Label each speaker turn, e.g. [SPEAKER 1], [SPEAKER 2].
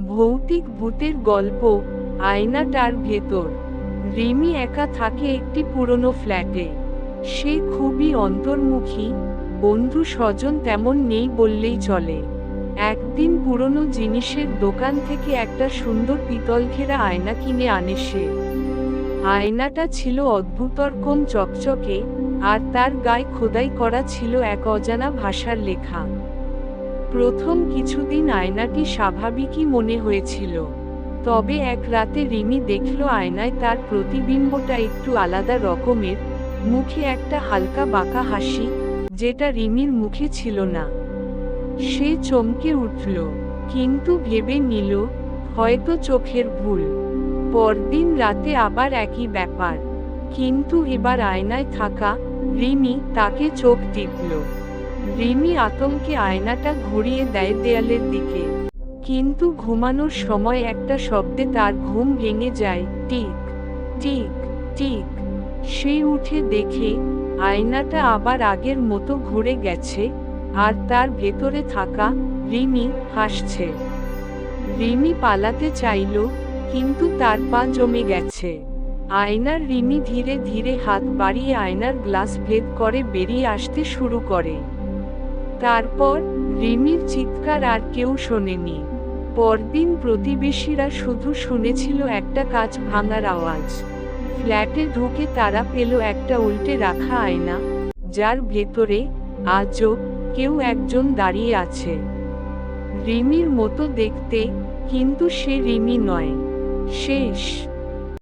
[SPEAKER 1] ভৌতিক ভূতের গল্প। আয়নাটার ভেতর। রিমি একা থাকে একটি পুরনো ফ্ল্যাটে। সে খুবই অন্তর্মুখী, বন্ধু স্বজন তেমন নেই বললেই চলে। একদিন পুরনো জিনিসের দোকান থেকে একটা সুন্দর পিতল ঘেরা আয়না কিনে আনে সে। আয়নাটা ছিল অদ্ভুতরকম চকচকে, আর তার গায়ে খোদাই করা ছিল এক অজানা ভাষার লেখা। প্রথম কিছুদিন আয়নাটি স্বাভাবিকই মনে হয়েছিল। তবে এক রাতে রিমি দেখল আয়নায় তার প্রতিবিম্বটা একটু আলাদা রকমের, মুখে একটা হালকা বাঁকা হাসি, যেটা রিমির মুখে ছিল না। সে চমকে উঠল, কিন্তু ভেবে নিল হয়তো চোখের ভুল। পরদিন রাতে আবার একই ব্যাপার, কিন্তু এবার আয়নায় থাকা রিমি তাকে চোখ টিপল। রিমি আতঙ্কে আয়নাটা ঘুরিয়ে দেয় দেয়ালের দিকে। কিন্তু ঘুমানোর সময় একটা শব্দে তার ঘুম ভেঙে যায়, টিক টিক টিক। সে উঠে দেখে আয়নাটা আবার আগের মতো ঘুরে গেছে, আর তার ভেতরে থাকা রিমি হাসছে। রিমি পালাতে চাইল, কিন্তু তার পা জমে গেছে। আয়নার রিমি ধীরে ধীরে হাত বাড়িয়ে আয়নার গ্লাস ভেদ করে বেরিয়ে আসতে শুরু করে। তারপর রিমির চিৎকার আর কেউ শোনেনি। পরদিন প্রতিবেশীরা শুধু শুনেছিল একটা কাঁচ ভাঙার আওয়াজ। ফ্ল্যাটে ঢুকে তারা পেল একটা উল্টে রাখা আয়না, যার ভেতরে আজও কেউ একজন দাঁড়িয়ে আছে। রিমির মতো দেখতে, কিন্তু সে রিমি নয়। শেষ।